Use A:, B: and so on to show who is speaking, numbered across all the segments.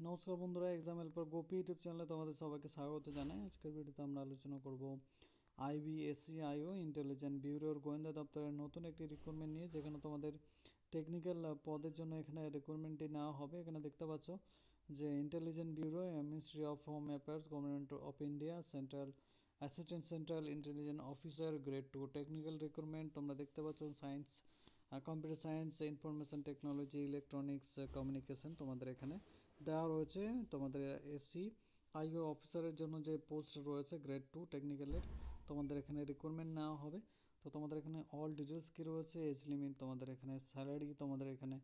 A: নমস্কার বন্ধুরা, exam helper Gopi YouTube চ্যানেলে তোমাদের সবাইকে স্বাগত জানাই। আজকের ভিডিওতে আমরা আলোচনা করব আইবিএসসিআইও ইন্টেলিজেন্ট ব্যুরোর গোয়েন্দা দপ্তরের নতুন একটি রিক্রুটমেন্ট নিয়ে, যেখানে তোমাদের টেকনিক্যাল পদের জন্য এখানে রিক্রুটমেন্টটি নেওয়া হবে। এখানে দেখতে পাচ্ছ যে intelligent bureau, ministry of home affairs, government of India, central assistant central intelligent officer, grade 2 technical recruitment. তোমরা দেখতে পাচ্ছ science, computer science, information technology, electronics, communication তোমাদের এখানে দেওয়া রয়েছে। তোমাদের এসসি আইও অফিসারের জন্য যে পোস্ট রয়েছে গ্রেড 2 টেকনিক্যালের, তোমাদের এখানে রিক্রুটমেন্ট নেওয়া হবে। তো তোমাদের এখানে অল ডিটেলস কী রয়েছে, এজ লিমিট, তোমাদের এখানে স্যালারি, তোমাদের এখানে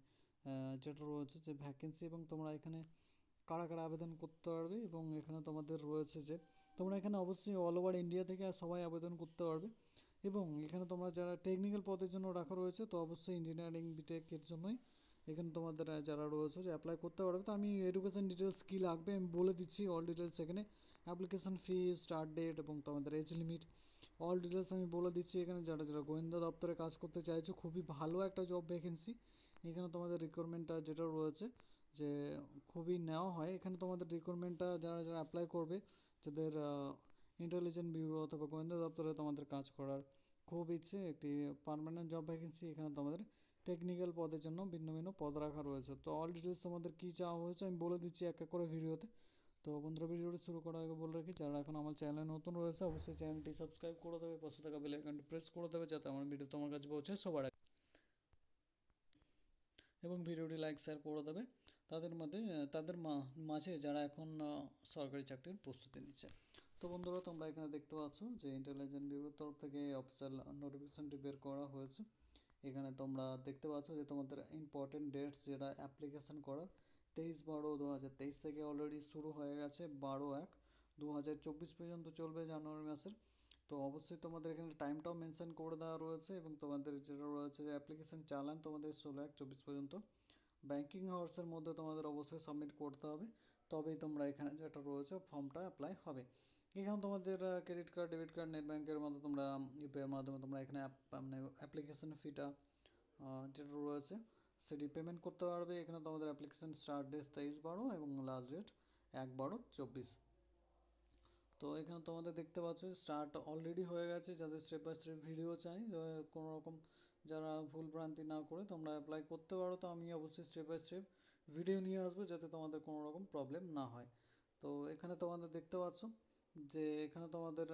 A: যেটা রয়েছে যে ভ্যাকেন্সি, এবং তোমরা এখানে কারা কারা আবেদন করতে পারবে, এবং এখানে তোমাদের রয়েছে যে তোমরা এখানে অবশ্যই অল ওভার ইন্ডিয়া থেকে সবাই আবেদন করতে পারবে। এবং এখানে তোমরা যারা টেকনিক্যাল পদের জন্য রাখা রয়েছে, তো অবশ্যই ইঞ্জিনিয়ারিং বিটেকের জন্যই এখানে তোমাদের যারা রয়েছে যে অ্যাপ্লাই করতে পারবে। তো আমি এডুকেশন ডিটেলস কী লাগবে আমি বলে দিচ্ছি, অল ডিটেলস এখানে অ্যাপ্লিকেশন ফি, স্টার্ট ডেট এবং তোমাদের এজ লিমিট, অল ডিটেলস আমি বলে দিচ্ছি। এখানে যারা যারা গোয়েন্দা দপ্তরে কাজ করতে চাইছো, খুবই ভালো একটা জব ভ্যাকেন্সি। এখানে তোমাদের রিক্রুটমেন্টটা যেটা রয়েছে যে খুবই নেওয়া হয়। এখানে তোমাদের রিক্রুটমেন্টটা যারা যারা অ্যাপ্লাই করবে, যাদের ইন্টেলিজেন্ট ব্যুরো অথবা গোয়েন্দা দপ্তরে তোমাদের কাজ করার খুব ইচ্ছে, একটি পার্মানেন্ট জব ভ্যাকেন্সি। এখানে তোমাদের টেকনিক্যাল পদের জন্য ভিন্ন ভিন্ন পদ রাখা রয়েছে। তো অল ডিটেলস তোমাদের কী চাওয়া হয়েছে আমি বলে দিচ্ছি এক এক করে ভিডিওতে। তো বন্ধুরা, ভিডিওটি শুরু করার আগে বলে রাখি, যারা এখন আমার চ্যানেলে নতুন রয়েছে অবশ্যই চ্যানেলটি সাবস্ক্রাইব করে দেবে, পাশে থাকা বেল আইকনটি প্রেস করে দেবে, যাতে আমার ভিডিও তোমার কাছে পৌঁছায় সবার আগে, এবং ভিডিওটি লাইক শেয়ার করে দেবে তাদের মাঝে যারা এখন সরকারি চাকরির প্রস্তুতি নিচ্ছে। তো বন্ধুরা, তোমরা এখানে দেখতে পাচ্ছ যে ইন্টেলিজেন্ট ব্যুরোর তরফ থেকে অফিসিয়াল নোটিফিকেশনটি বের করা হয়েছে। এখানে তোমরা দেখতে পাচ্ছ যে তোমাদের ইম্পর্টেন্ট ডেটস যেটা অ্যাপ্লিকেশন করার, 23/12/2023 থেকে অলরেডি শুরু হয়ে গেছে, 12/1/2024 পর্যন্ত চলবে, জানুয়ারি মাসের। তো অবশ্যই তোমাদের এখানে টাইমটাও মেনশন করে দেওয়া রয়েছে, এবং তোমাদের যেটা রয়েছে যে অ্যাপ্লিকেশন চালান তোমাদের 16/1/24 পর্যন্ত ব্যাঙ্কিং আওয়ার্সের মধ্যে তোমাদের অবশ্যই সাবমিট করতে হবে, তবেই তোমরা এখানে যেটা রয়েছে ফর্মটা অ্যাপ্লাই হবে। এখানে তোমাদের credit card, debit card, net ব্যাঙ্কের মধ্যে তোমরা ইউপিআইয়ের মাধ্যমে তোমরা এখানে মানে অ্যাপ্লিকেশন ফিটা যেটা রয়েছে সেটি পেমেন্ট করতে পারবে। এখানে তোমাদের অ্যাপ্লিকেশন স্টার্ট ডেট 23/12 এবং লাস্ট ডেট 1/12/24। তো এখানে তোমাদের দেখতে পাচ্ছ স্টার্ট অলরেডি হয়ে গেছে। যাদের স্টেপ বাই স্টেপ ভিডিও চাই, কোনো রকম যারা ভুল ভ্রান্তি না করে তোমরা অ্যাপ্লাই করতে পারো, তো আমি অবশ্যই স্টেপ বাই স্টেপ ভিডিও নিয়ে আসবো যাতে তোমাদের কোনো রকম প্রবলেম না হয়। তো এখানে তোমাদের দেখতে পাচ্ছ যে এখানে তোমাদের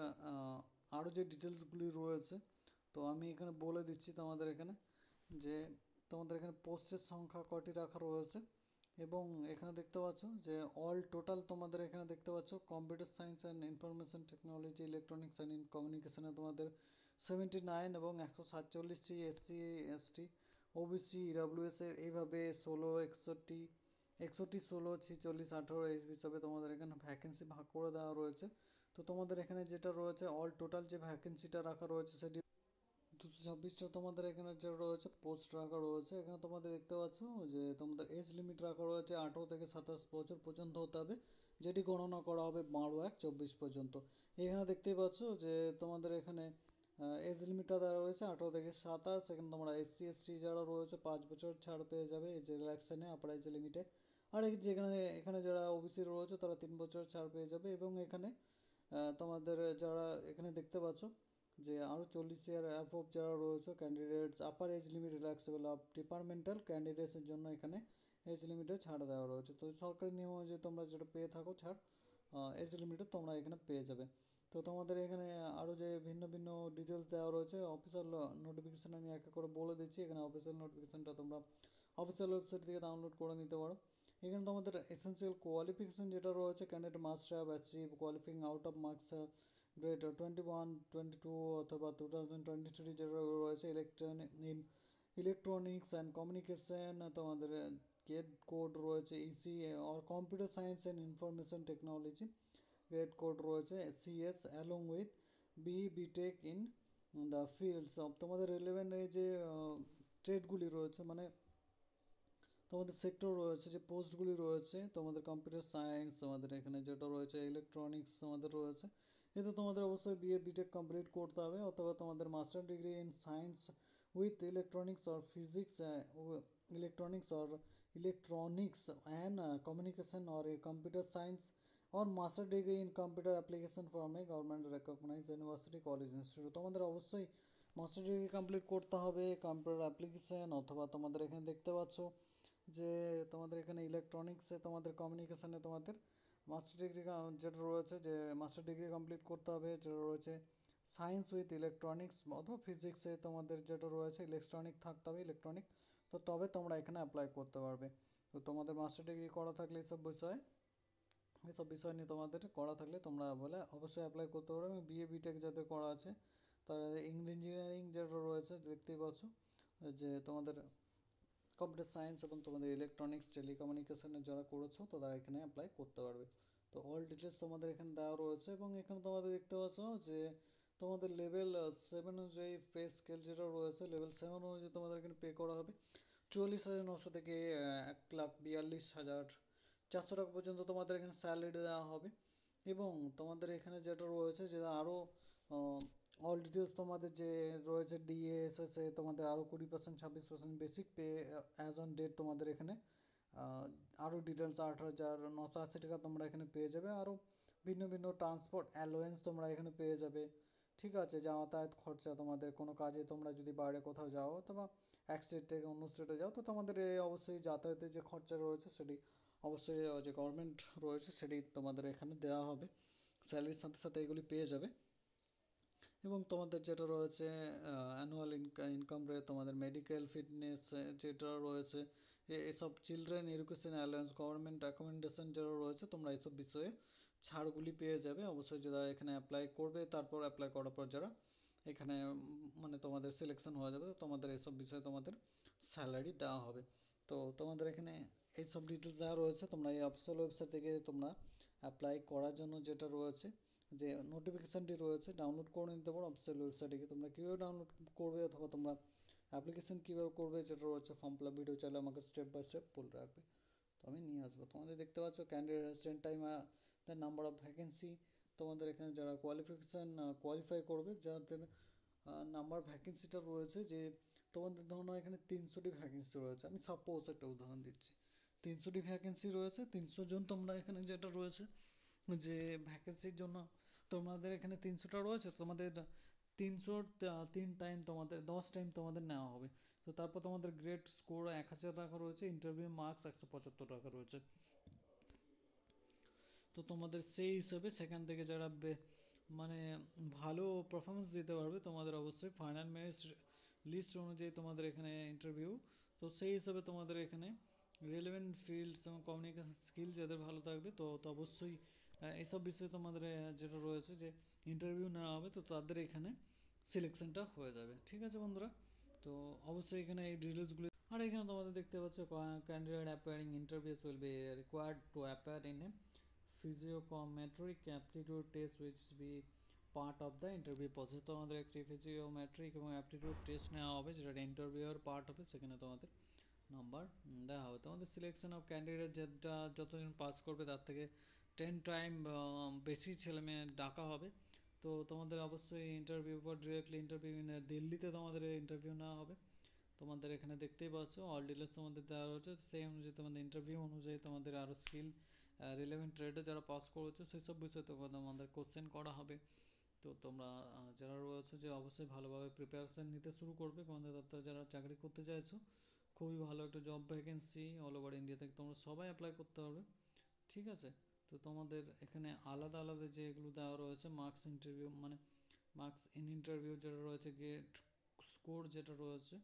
A: আরও যে ডিটেলসগুলি রয়েছে, তো আমি এখানে বলে দিচ্ছি তোমাদের এখানে যে তোমাদের এখানে পোস্টের সংখ্যা কটি রাখা রয়েছে, এবং এখানে দেখতে পাচ্ছ যে অল টোটাল তোমাদের এখানে দেখতে পাচ্ছ computer science and information technology, electronics and কমিউনিকেশনে তোমাদের 79 এবং 147টি এসসি এসটি ওবিসি ইডাব্লিউএস এর এইভাবে 16 61 61 16 46 18 এই হিসাবে তোমাদের এখানে ভ্যাকেন্সি ভাগ করে দেওয়া রয়েছে। তো তোমাদের এখানে যেটা রয়েছে অল টোটাল যে ভ্যাকেন্সিটা রাখা রয়েছে সেটি 226টা তোমাদের এখানে যে রয়েছে পোস্ট রাখা রয়েছে। এখানে তোমাদের দেখতে পাচ্ছ যে তোমাদের এজ লিমিট রাখা রয়েছে 18 থেকে 27 বছর পর্যন্ত হতে হবে, যেটি গণনা করা হবে 12/1/24 পর্যন্ত। এখানে দেখতেই পাচ্ছ যে তোমাদের এখানে এজ লিমিটটা দেওয়া রয়েছে 18 থেকে 27। এখানে তোমরা এসসি এসটি যারা রয়েছে 5 বছর ছাড় পেয়ে যাবে এজ রিল্যাক্সেশনে, আপার এজ লিমিটে। আর যেখানে এখানে যারা ওবিসি রয়েছে তারা 3 বছর ছাড় পেয়ে যাবে। এবং এখানে তোমাদের যারা এখানে দেখতে পাচ্ছ যে আরও 40 ইয়ার অ্যাবভ যারা রয়েছে candidates, upper age limit relaxable of departmental ক্যান্ডিডেটসের জন্য এখানে এজ লিমিটে ছাড় দেওয়া রয়েছে। তো সরকারি নিয়ম অনুযায়ী তোমরা যেটা পেয়ে থাকো ছাড়, এজ লিমিটে তোমরা এখানে পেয়ে যাবে। তো তোমাদের এখানে আরও যে ভিন্ন ভিন্ন ডিটেলস দেওয়া রয়েছে, অফিসিয়াল নোটিফিকেশান আমি এক এক করে বলে দিচ্ছি। এখানে অফিসিয়াল নোটিফিকেশানটা তোমরা অফিসিয়াল ওয়েবসাইট থেকে ডাউনলোড করে নিতে পারো। এখানে তোমাদের এসেন্সিয়াল কোয়ালিফিকেশান যেটা রয়েছে, candidate must have achieve qualifying out of marks grade 21 22 অথবা 2023 যেটা রয়েছে ইলেকট্রনিক্স অ্যান্ড কমিউনিকেশন, তোমাদের গেট কোড রয়েছে EC or computer science and information technology, GATE code রয়েছে CS along with BTech in the fields of তোমাদের relevant এই যে ট্রেডগুলি রয়েছে, মানে তোমাদের সেক্টর রয়েছে যে পোস্টগুলি রয়েছে, তোমাদের কম্পিউটার সায়েন্স, তোমাদের এখানে যেটা রয়েছে ইলেকট্রনিক্স তোমাদের রয়েছে, এতে তোমাদের অবশ্যই বিএ বিটেক কমপ্লিট করতে হবে, অথবা তোমাদের master degree in science with electronics or physics electronics or electronics and communication or a computer science or master degree in computer application from a government recognized university college institute তোমাদের অবশ্যই master degree complete করতে হবে computer application অথবা তোমাদের এখানে দেখতে পাচ্ছ যে তোমাদের এখানে ইলেকট্রনিক্সে তোমাদের কমিউনিকেশনে তোমাদের মাস্টার ডিগ্রি যেটা রয়েছে যে মাস্টার ডিগ্রি কমপ্লিট করতে হবে যেটা রয়েছে সায়েন্স উইথ ইলেকট্রনিক্স অথবা ফিজিক্সে তোমাদের যেটা রয়েছে ইলেকট্রনিক থাকতে হবে ইলেকট্রনিক তো তবে তোমরা এখানে অ্যাপ্লাই করতে পারবে তো তোমাদের মাস্টার ডিগ্রি করা থাকলে এসব বিষয় নিয়ে তোমাদের করা থাকলে তোমরা বলে অবশ্যই অ্যাপ্লাই করতে পারবে এবং বিএ বিটেক যাদের করা আছে তারা ইঞ্জিনিয়ারিং যেটা রয়েছে দেখতেই পাচ্ছ যে তোমাদের কম্পিউটার সায়েন্স এবং তোমাদের ইলেকট্রনিক্স টেলিকমিউনিকেশনে যারা করেছো তারা এখানে অ্যাপ্লাই করতে পারবে তো অল ডিটেলস তোমাদের এখানে দেওয়া রয়েছে এবং এখানে তোমাদের দেখতে পাচ্ছ যে তোমাদের লেভেল 7 অনুযায়ী পে স্কেল যেটা রয়েছে লেভেল 7 অনুযায়ী তোমাদের এখানে পে করা হবে 44,900 থেকে 1,42,400 টাকা পর্যন্ত তোমাদের এখানে স্যালারি দেওয়া হবে এবং তোমাদের এখানে যেটা রয়েছে যে আরও অল ডিটেলস তোমাদের যে রয়েছে ডিএ এসএসএ তোমাদের আরও 20% 26% basic pay as on date তোমাদের এখানে আরও ডিটেলস 8,980 টাকা তোমরা এখানে পেয়ে যাবে আরও ভিন্ন ভিন্ন ট্রান্সপোর্ট অ্যালোয়েন্স তোমরা এখানে পেয়ে যাবে ঠিক আছে যাতায়াত খরচা তোমাদের কোনো কাজে তোমরা যদি বাইরে কোথাও যাও অথবা এক স্টেট থেকে অন্য স্টেটে যাও তো তোমাদের অবশ্যই যাতায়াতের যে খরচা রয়েছে সেটি অবশ্যই যে গভর্নমেন্ট রয়েছে সেটি তোমাদের এখানে দেওয়া হবে স্যালারির সাথে সাথে এগুলি পেয়ে যাবে এবং তোমাদের যেটা রয়েছে অ্যানুয়াল ইনকাম রেট তোমাদের মেডিকেল ফিটনেস যেটা রয়েছে এসব children education alliance government accommodation যেটা রয়েছে তোমরা এইসব বিষয়ে ছাড়গুলি পেয়ে যাবে অবশ্যই যারা এখানে অ্যাপ্লাই করবে তারপর অ্যাপ্লাই করার পর যারা এখানে মানে তোমাদের সিলেকশন হয়ে যাবে তো তোমাদের এইসব বিষয়ে তোমাদের স্যালারি দেওয়া হবে তো তোমাদের এখানে এইসব ডিটেলস দেওয়া রয়েছে তোমরা এই অফিসিয়াল ওয়েবসাইট থেকে তোমরা অ্যাপ্লাই করার জন্য যেটা রয়েছে যে নোটিফিকেশানটি রয়েছে ডাউনলোড করে নিতে পারো অফিসিয়াল ওয়েবসাইটে গিয়ে তোমরা কীভাবে ডাউনলোড করবে অথবা তোমরা অ্যাপ্লিকেশান কীভাবে করবে যেটা রয়েছে ফর্ম ফিল আপ ভিডিও চাইলে আমাকে স্টেপ বাই স্টেপ বলে রাখবে তো আমি নিয়ে আসবো তোমাদের দেখতে পাচ্ছ candidate resident time the number of vacancy তোমাদের এখানে যারা কোয়ালিফাই করবে যাদের নাম্বার ভ্যাকেন্সিটা রয়েছে যে তোমাদের ধরো এখানে 300টি ভ্যাকেন্সি রয়েছে আমি সাপোজ একটা উদাহরণ দিচ্ছি 300টি ভ্যাকেন্সি রয়েছে 300 জন তোমরা এখানে যেটা রয়েছে যে ভ্যাকেন্সির জন্য তোমাদের এখানে 300টা রয়েছে তোমাদের 3 টাইম তোমাদের 10 টাইম তোমাদের নেওয়া হবে তো তারপর তোমাদের গ্রেড স্কোর 1,000 টাকা রয়েছে ইন্টারভিউ মার্কস 175 টাকা রয়েছে তো তোমাদের সেই হিসাবে সেখান থেকে যারা মানে ভালো পারফরমেন্স দিতে পারবে তোমাদের অবশ্যই ফাইনাল মেরিট লিস্ট অনুযায়ী তোমাদের এখানে ইন্টারভিউ তো সেই হিসাবে তোমাদের এখানে রেলেভেন্ট ফিল্ডস এবং কমিউনিকেশন স্কিল যাদের ভালো থাকবে তো অবশ্যই এইসব বিষয়ে তোমাদের যেটা রয়েছে যে ইন্টারভিউ নেওয়া হবে তো তাদের এখানে সিলেকশনটা হয়ে যাবে ঠিক আছে বন্ধুরা তো অবশ্যই এখানে এই ডিটেলসগুলি আর এখানে তোমাদের দেখতে পাচ্ছ candidate appearing interviews will be required to appear in a physiometric aptitude test which be part of the interview process তোমাদের একটি ফিজিওমেট্রিক এবং অ্যাপটিটিউড টেস্ট নেওয়া হবে যেটা ইন্টারভিউয়ের পার্ট হবে সেখানে তোমাদের নাম্বার দেওয়া হবে তোমাদের সিলেকশন অফ ক্যান্ডিডেট যেটা যতজন পাস করবে তার থেকে 10 টাইম বেশি ছেলে মেয়ে ডাকা হবে তো তোমাদের অবশ্যই ইন্টারভিউ পর ডিরেক্টলি ইন্টারভিউ দিল্লিতে তোমাদের ইন্টারভিউ নেওয়া হবে তোমাদের এখানে দেখতেই পাচ্ছ অল ডিটেলস তোমাদের দেওয়া রয়েছে সেই অনুযায়ী তোমাদের ইন্টারভিউ অনুযায়ী তোমাদের আরও স্কিল রিলেভেন্ট ট্রেডে যারা পাস করেছো সেই সব বিষয়ে তোমাদের কোশ্চেন করা হবে তো তোমরা যারা রয়েছে যে অবশ্যই ভালোভাবে প্রিপারেশান নিতে শুরু করবে গোয়েন্দা দপ্তরে যারা চাকরি করতে চাইছো খুবই ভালো একটা job vacancy all over India থেকে তোমরা সবাই অ্যাপ্লাই করতে পারবে ঠিক আছে তো তোমাদের এখানে আলাদা আলাদা যেগুলো দেওয়া রয়েছে মার্কস ইন্টারভিউ মানে মার্কস ইন ইন্টারভিউ যেটা রয়েছে গেট স্কোর যেটা রয়েছে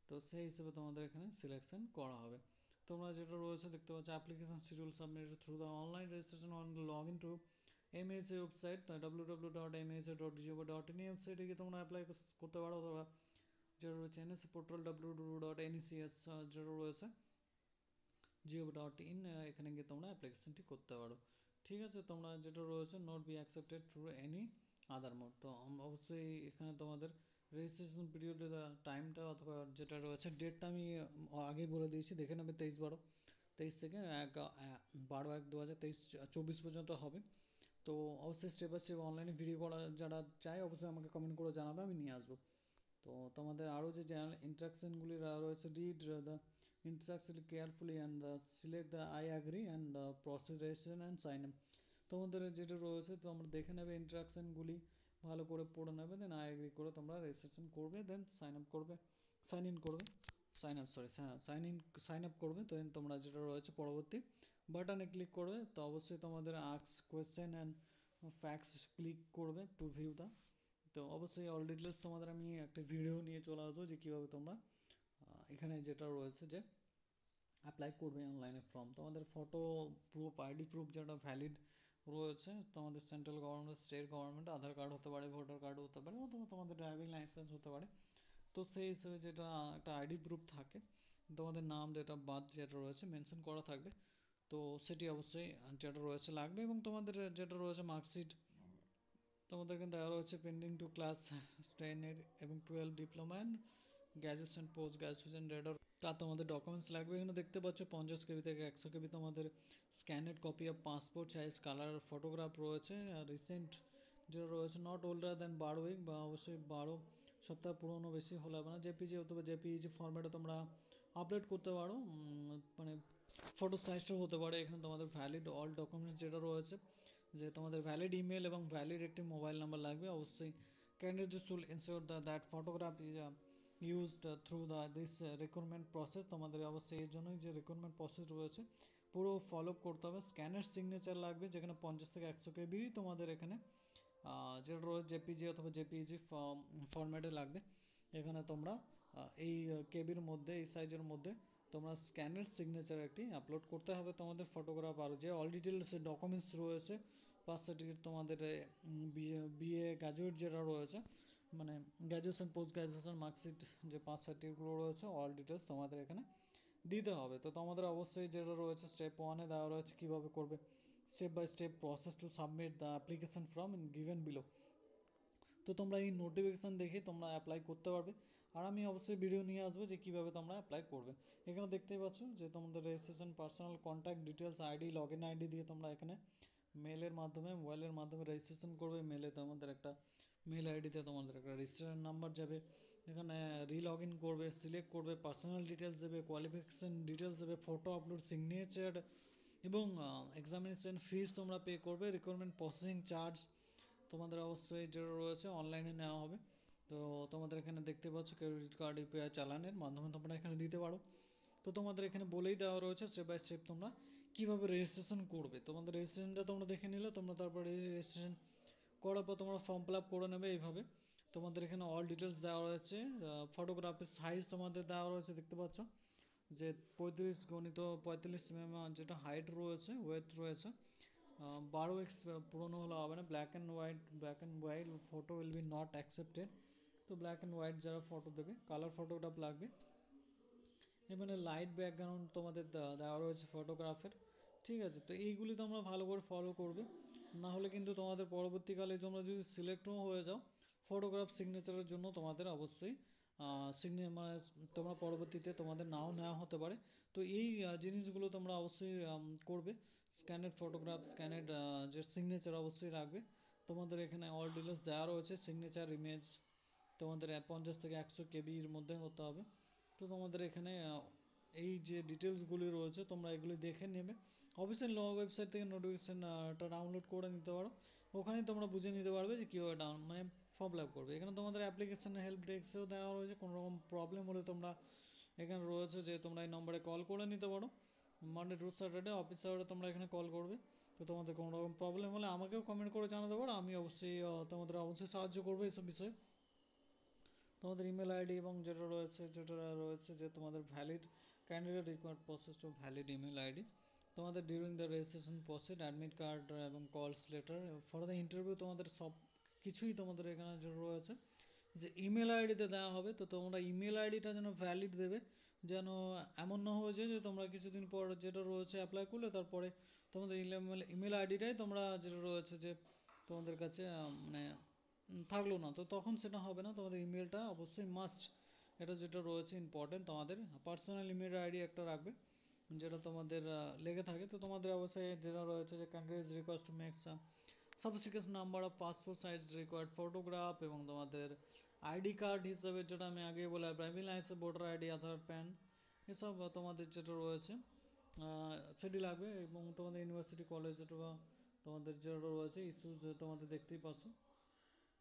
A: তো সেই হিসেবে তোমাদের এখানে সিলেকশন করা হবে তোমরা যেটা রয়েছে দেখতে পাচ্ছ application schedule submitted through the online registration on log in to MHA website www.mha.gov.in এই ওয়েবসাইটে গিয়ে তোমরা অ্যাপ্লাই করতে পারো অথবা যেটা রয়েছে NSE পোর্টাল www.necs যেটা রয়েছে gov.in এখানে গিয়ে তোমরা অ্যাপ্লিকেশনটি করতে পারো ঠিক আছে তোমরা যেটা রয়েছে not be accepted through any other mode তো অবশ্যই এখানে তোমাদের রেজিস্ট্রেশন পিরিয়ডের টাইমটা অথবা যেটা রয়েছে ডেটটা আমি আগেই বলে দিয়েছি দেখে নেবে 23/12 থেকে 12/1/2023 24 পর্যন্ত হবে তো অবশ্যই স্টেপ বাই স্টেপ অনলাইনে ভিডিও করা যারা চায় অবশ্যই আমাকে কমেন্ট করে জানাবে আমি নিয়ে আসবো তো তোমাদের আরও যে চ্যানেল ইন্টারাকশানগুলি রয়েছে read the instruct carefully and select the I agree and process registration and sign up. তোমাদের যেটা রয়েছে তোমরা দেখে নেবে ইন্ট্রাকশনগুলি ভালো করে পড়ে নেবে, দেন আই এগ্রি করে তোমরা রেজিস্ট্রেশন করবে, দেন সাইন আপ করবে, সাইন ইন করবে, সাইন আপ সরি হ্যাঁ সাইন আপ করবে। তো তোমরা যেটা রয়েছে পরবর্তী বাটনে ক্লিক করবে, তো অবশ্যই তোমাদের ask question and facts click করবে টু ভিউ দা। তো অবশ্যই অল ডিটেলস তোমাদের আমি একটা ভিডিও নিয়ে চলে আসবো যে কীভাবে তোমরা এখানে যেটা রয়েছে যে অ্যাপ্লাই করবে অনলাইনে ফর্ম। তোমাদের ফটো প্রুফ, আইডি প্রুফ যেটা ভ্যালিড রয়েছে তোমাদের সেন্ট্রাল গভর্নমেন্ট, স্টেট গভর্নমেন্ট, আধার কার্ড হতে পারে, ভোটার কার্ড হতে পারে, অথবা তোমাদের ড্রাইভিং লাইসেন্স হতে পারে। তো সেই হিসেবে যেটা একটা আইডি প্রুফ থাকে, তোমাদের নাম, ডেট অফ বার্থ যেটা রয়েছে মেনশন করা থাকবে, তো সেটি অবশ্যই যেটা রয়েছে লাগবে। এবং তোমাদের যেটা রয়েছে মার্কশিট তোমাদের কিন্তু দেওয়া রয়েছে পেন্ডিং টু ক্লাস 10 এবং 12 diploma and graduation, post graduation রেডার। তা তোমাদের ডকুমেন্টস লাগবে। এখানে দেখতে পাচ্ছ 50 কেবি থেকে 100 কেবি তোমাদের scanned copy of passport size colour photograph রয়েছে। আর রিসেন্ট যেটা রয়েছে নট ওল্ডার দেন 12 উইক, বা অবশ্যই 12 সপ্তাহ পুরনো বেশি হলে হবে না। জেপিজি অথবা জেপিইজি ফরম্যাটে তোমরা আপলোড করতে পারো, মানে ফটো সাইজটাও হতে পারে। এখানে তোমাদের ভ্যালিড অল ডকুমেন্টস যেটা রয়েছে, যে তোমাদের ভ্যালিড ইমেল এবং ভ্যালিড একটি মোবাইল নাম্বার লাগবে। অবশ্যই candidate should ensure that photograph is used through this recruitment process. তোমাদের অবশ্যই এর জন্যই যে রিক্রুটমেন্ট প্রসেস রয়েছে পুরো ফলো করতে হবে। স্ক্যানার সিগনেচার লাগবে, যেখানে 50 থেকে 100 কেবি তোমাদের এখানে যেটা রয়েছে জেপিজি অথবা জেপিইজি ফরম্যাটে লাগবে। এখানে তোমরা এই কেবির মধ্যে, এই সাইজের মধ্যে তোমরা স্ক্যানার সিগনেচার একটি আপলোড করতে হবে তোমাদের ফটোগ্রাফ। আর যে অল ডিটেলস ডকুমেন্টস রয়েছে, পাস সার্টিফিকেট, তোমাদের বিএ গ্র্যাজুয়েট যেটা রয়েছে, মানে গ্র্যাজুয়েশন, পোস্ট গ্র্যাজুয়েশন মার্কশিট, যে পাস সার্টিফিকেটগুলো রয়েছে অল ডিটেলস তোমাদের এখানে দিতে হবে। তো তোমাদের অবশ্যই যেটা রয়েছে স্টেপ 1-এ দেওয়া রয়েছে কীভাবে করবে, step by step process to submit the application form in given below. তো তোমরা এই নোটিফিকেশান দেখে তোমরা অ্যাপ্লাই করতে পারবে। আর আমি অবশ্যই ভিডিও নিয়ে আসবো যে কীভাবে তোমরা অ্যাপ্লাই করবে। এখানে দেখতেই পাচ্ছ যে তোমাদের registration, personal contact details, ID, log in ID দিয়ে তোমরা এখানে মেলের মাধ্যমে, মোবাইলের মাধ্যমে রেজিস্ট্রেশন করবে। মেলে তোমাদের একটা মেল আইডিতে তোমাদের একটা রেজিস্ট্রেশন নাম্বার যাবে, এখানে রিলগ ইন করবে, সিলেক্ট করবে, পার্সোনাল ডিটেলস দেবে, কোয়ালিফিকেশান ডিটেলস দেবে, ফটো আপলোড, সিগনেচার এবং এক্সামিনেশন ফিস তোমরা পে করবে। রিক্রুটমেন্ট প্রসেসিং চার্জ তোমাদের অবশ্যই যেটা রয়েছে অনলাইনে নেওয়া হবে। তো তোমাদের এখানে দেখতে পাচ্ছ ক্রেডিট কার্ড, ইউপিআই চালানের মাধ্যমে তোমরা এখানে দিতে পারো। তো তোমাদের এখানে বলেই দেওয়া রয়েছে স্টেপ বাই স্টেপ তোমরা কীভাবে রেজিস্ট্রেশন করবে। তোমাদের রেজিস্ট্রেশনটা তোমরা দেখে নিলে, তোমরা তারপরে রেজিস্ট্রেশন করার পর তোমরা ফর্ম ফিল আপ করে নেবে এইভাবে। তোমাদের এখানে অল ডিটেলস দেওয়া রয়েছে, ফটোগ্রাফের সাইজ তোমাদের দেওয়া রয়েছে, দেখতে পাচ্ছ যে 35x45 যেটা হাইট রয়েছে, ওয়েথ রয়েছে। 12x পুরনো হলে হবে না। Black and white photo will be not accepted. তো ব্ল্যাক অ্যান্ড হোয়াইট যারা ফটো দেবে, কালার ফটোগ্রাফ লাগবে। এখানে লাইট ব্যাকগ্রাউন্ড তোমাদের দেওয়া রয়েছে ফটোগ্রাফের, ঠিক আছে। তো এইগুলি তোমরা ভালো করে ফলো করবে, না হলে কিন্তু তোমাদের পরবর্তীকালে তোমরা যদি সিলেক্টও হয়ে যাও ফটোগ্রাফ সিগনেচারের জন্য, তোমাদের অবশ্যই মানে তোমরা পরবর্তীতে তোমাদের নাও নেওয়া হতে পারে। তো এই জিনিসগুলো তোমরা অবশ্যই করবে। স্ক্যানেড ফটোগ্রাফ, স্ক্যানেড যে সিগনেচার অবশ্যই রাখবে। তোমাদের এখানে অল ডিটেলস দেওয়া রয়েছে, সিগনেচার ইমেজ তোমাদের 50 থেকে 100 কেবির মধ্যে হতে হবে। তো তোমাদের এখানে এই যে ডিটেলসগুলি রয়েছে তোমরা এগুলি দেখে নেবে। অবশ্যই ল ওয়েবসাইট থেকে নোটিফিকেশানটা ডাউনলোড করে নিতে পারো, ওখানেই তোমরা বুঝে নিতে পারবে যে কীভাবে মানে ফর্ম ফিল আপ করবে। এখানে তোমাদের অ্যাপ্লিকেশান হেল্প ডেস্কও দেওয়া রয়েছে, কোনো রকম প্রবলেম হলে তোমরা এখানে রয়েছে যে তোমরা এই নম্বরে কল করে নিতে পারো। মানডে টু স্যাটারডে অফিস আওয়ারে তোমরা এখানে কল করবে। তো তোমাদের কোনো রকম প্রবলেম হলে আমাকেও কমেন্ট করে জানাতে পারো, আমি অবশ্যই তোমাদের অবশ্যই সাহায্য করবো এইসব বিষয়ে। তোমাদের ইমেল আইডি এবং যেটা রয়েছে যে তোমাদের valid candidate required process to valid email ID. তোমাদের during the registration process admit card এবং calls letter for the interview, তোমাদের সব কিছুই তোমাদের এখানে যেটা রয়েছে যে ইমেল আইডিতে দেওয়া হবে। তো তোমরা ইমেল আইডিটা যেন ভ্যালিড দেবে, যেন এমন না হয়ে যায় যে তোমরা কিছুদিন পর যেটা রয়েছে অ্যাপ্লাই করলে তারপরে তোমাদের ইমেল আইডিটাই তোমরা যেটা রয়েছে যে তোমাদের কাছে মানে থাকলো না, তো তখন সেটা হবে না। তোমাদের ইমেলটা অবশ্যই মাস্ট, এটা যেটা রয়েছে ইম্পর্টেন্ট। তোমাদের পার্সোনাল ইমেল আইডি একটা রাখবে যেটা তোমাদের লেগে থাকে। তো তোমাদের অবশ্যই যেটা রয়েছে যে candidate request to make substitution number of passport size required photograph, এবং তোমাদের আইডি কার্ড হিসাবে যেটা আমি আগে বললাম driving licence, voter ID, Aadhaar, PAN এসব তোমাদের যেটা রয়েছে সেটি লাগবে, এবং তোমাদের ইউনিভার্সিটি কলেজ অথবা তোমাদের যেটা রয়েছে ইস্যুস তোমাদের দেখতেই পাচ্ছ।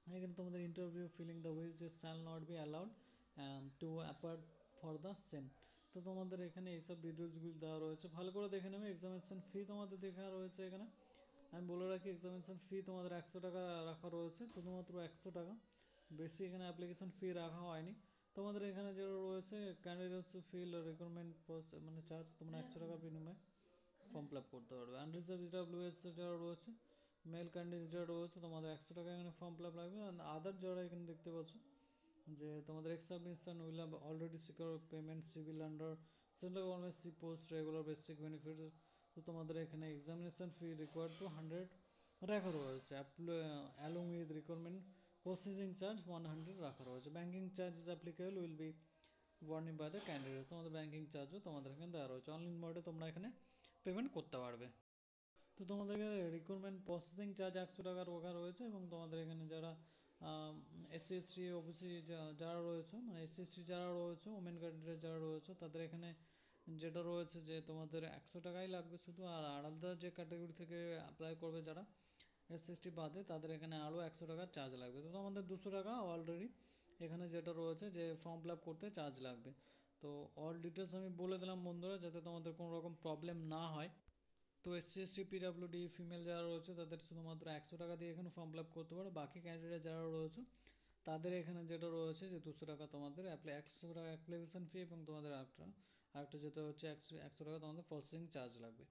A: এখানে তোমাদের interview filling the wages shall not be allowed to apart for the same. তো তোমাদের এখানে এইসব ডিটেলসগুলো দেওয়া রয়েছে, ভালো করে দেখে নেবে। এক্সামিনেশন ফি তোমাদের দেখা রয়েছে এখানে, আমি বলে রাখি এক্সামিনেশন ফি তোমাদের 100 টাকা রাখা রয়েছে, শুধুমাত্র 100 টাকা, বেশি এখানে অ্যাপ্লিকেশন ফি রাখা হয়নি। তোমাদের এখানে যেটা রয়েছে ক্যান্ডিডেটস টু ফিল রিক্রুটমেন্ট মানে চার্জ তোমরা 100 টাকার বিনিময়ে ফর্ম ফিল আপ করতে পারবে। আনরিজার্ভ ইডব্লিউএস যারা রয়েছে মেল ক্যান্ডিডেট যারা রয়েছে তোমাদের 100 টাকা এখানে ফর্ম ফিল আপ লাগবে। আর আদার যারা এখানে দেখতে পাচ্ছ যে তোমাদের ex submission will have already secure payment civil under central government C post regular basic benefit. তো তোমাদের এখানে এক্সামিনেশন ফি রিকোয়ার্ড টু 100 রাখা রয়েছে, along with recruitment processing charge 100 রাখা রয়েছে। Banking charge is applicable will be warning by the candidate. তোমাদের banking চার্জও তোমাদের এখানে দেওয়া রয়েছে, অনলাইন মোডে তোমরা এখানে পেমেন্ট করতে পারবে। তো তোমাদের এখানে রিক্রুটমেন্ট প্রসেসিং চার্জ 100 টাকা রাখা রয়েছে, এবং তোমাদের এখানে যারা এসসি এসটি ওবিসি যারা রয়েছে, মানে এসসি এসটি যারা রয়েছে, ওমেন ক্যান্ডিডেট যারা রয়েছে, তাদের এখানে যেটা রয়েছে যে তোমাদের 100 টাকাই লাগবে শুধু। আর আলাদা যে ক্যাটাগরি থেকে অ্যাপ্লাই করবে যারা এসসি এসটি বাদে, তাদের এখানে আরও 100 টাকার চার্জ লাগবে। তো আমাদের 200 টাকা অলরেডি এখানে যেটা রয়েছে যে ফর্ম ফিল আপ করতে চার্জ লাগবে। তো অল ডিটেলস আমি বলে দিলাম বন্ধুরা, যাতে তোমাদের কোনো রকম প্রবলেম না হয়। তো এসসি এসটি পিডাব্লিউডি ফিমেল যারা রয়েছে তাদের শুধুমাত্র 100 টাকা দিয়ে এখানে ফর্ম ফিল আপ করতে পারো। বাকি ক্যান্ডিডেট যারা রয়েছে তাদের এখানে যেটা রয়েছে যে 200 টাকা তোমাদের 100 টাকা অ্যাপ্লিকেশন ফি, এবং তোমাদের আরেকটা যেটা হচ্ছে 100 টাকা তোমাদের প্রসেসিং চার্জ লাগবে।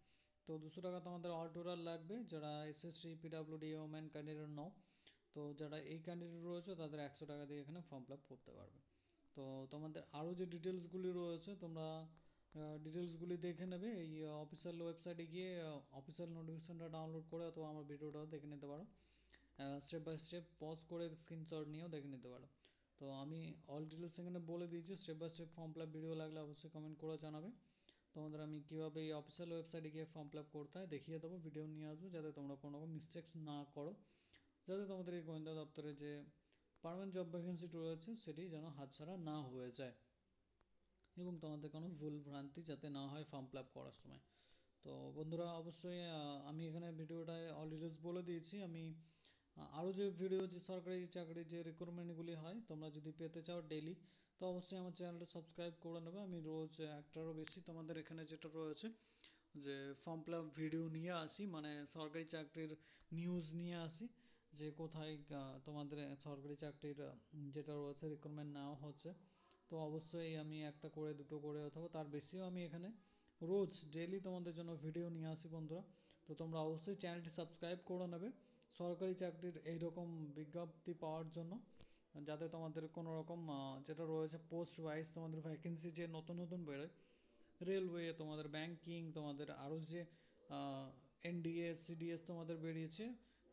A: তো 200 টাকা তোমাদের অল টোটাল লাগবে যারা এসএসসি পিডাব্লিউডি ওমেন ক্যান্ডিডেট নও। তো যারা এই ক্যান্ডিডেট রয়েছে তাদের 100 টাকা দিয়ে এখানে ফর্ম ফিল আপ করতে পারবে। তো তোমাদের আরও যে ডিটেলসগুলি রয়েছে তোমরা ডিটেলসগুলি দেখে নেবে এই অফিসিয়াল ওয়েবসাইটে গিয়ে, অফিসিয়াল নোটিফিকেশনটা ডাউনলোড করে, অথবা আমার ভিডিওটাও দেখে নিতে পারো। স্টেপ বাই স্টেপ পজ করে স্ক্রিনশট নিয়েও দেখে নিতে পারো। তো আমি অল ডিটেলস এখানে বলে দিয়েছি, step by step form fill up video লাগলে অবশ্যই কমেন্ট করে জানাবে। তোমাদের আমি কীভাবে এই অফিসিয়াল ওয়েবসাইটে গিয়ে ফর্ম ফিল আপ করতে হয় দেখিয়ে দেবো, ভিডিও নিয়ে আসবো, যাতে তোমরা কোনো রকম মিস্টেক্স না করো, যাতে তোমাদের এই গোয়েন্দা দপ্তরে যে পার্মানেন্ট জব ভ্যাকেন্সি রয়েছে সেটি যেন হাতছাড়া না হয়ে যায়, এবং তোমাদের কোনো ভুল ভ্রান্তি যাতে না হয় ফর্ম ফিল আপ করার সময়। তো বন্ধুরা অবশ্যই আমি এখানে ভিডিওটায় অল ডিটেলস বলে দিয়েছি। আমি আরও যে ভিডিও যে সরকারি চাকরির যে রিক্রুটমেন্টগুলি হয় তোমরা যদি পেতে চাও ডেলি, তো অবশ্যই আমার চ্যানেলটা সাবস্ক্রাইব করে নেবে। আমি রোজ একটারও বেশি তোমাদের এখানে যেটা রয়েছে যে ফর্ম ফিল আপ ভিডিও নিয়ে আসি, মানে সরকারি চাকরির নিউজ নিয়ে আসি, যে কোথায় তোমাদের সরকারি চাকরির যেটা রয়েছে রিক্রুটমেন্ট নেওয়া হচ্ছে। তো অবশ্যই আমি একটা করে দুটো করে অথবা তার বেশিও আমি এখানে রোজ ডেইলি তোমাদের জন্য ভিডিও নিয়ে আসি বন্ধুরা। তো তোমরা অবশ্যই চ্যানেলটি সাবস্ক্রাইব করে নেবে সরকারি চাকরির এইরকম বিজ্ঞপ্তি পাওয়ার জন্য, যাতে তোমাদের কোনো রকম যেটা রয়েছে পোস্ট ওয়াইজ তোমাদের ভ্যাকেন্সি যে নতুন নতুন বেরোয়, রেলওয়ে তোমাদের ব্যাংকিং তোমাদের আরও যে এনডিএস সিডিএস তোমাদের বেরিয়েছে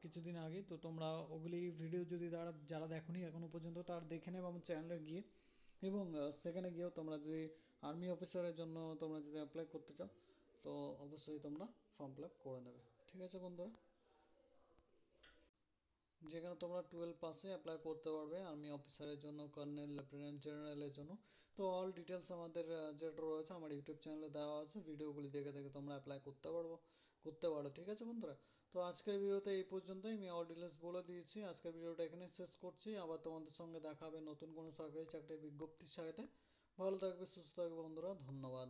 A: কিছুদিন আগে, তো তোমরা ওগুলি ভিডিও যদি যারা দেখোনি এখনও পর্যন্ত তারা দেখে নেবে আমার চ্যানেলে গিয়ে। এবং সেখানে গিয়েও তোমরা যদি আর্মি অফিসারের জন্য তোমরা যদি অ্যাপ্লাই করতে চাও, তো অবশ্যই তোমরা ফর্ম ফিল আপ করে নেবে। ঠিক আছে বন্ধুরা, যেখানে তোমরা 12 পাসে অ্যাপ্লাই করতে পারবে আর্মি অফিসারের জন্য, কর্নেল, লেফটেন্যান্ট জেনারেলের জন্য। তো অল ডিটেলস আমাদের যেটা রয়েছে আমার ইউটিউব চ্যানেলে দেওয়া আছে, ভিডিওগুলি দেখে দেখে তোমরা অ্যাপ্লাই করতে পারো। ঠিক আছে বন্ধুরা, তো আজকের ভিডিওতে এই পর্যন্তই। আমি অল ডিটেলস বলে দিয়েছি, আজকের ভিডিওটা এখানে শেষ করছি। আবার তোমাদের সঙ্গে দেখা হবে নতুন কোনো সরকারি চাকরির বিজ্ঞপ্তির সাথে। ভালো থাকবে, সুস্থ থাকবে বন্ধুরা, ধন্যবাদ।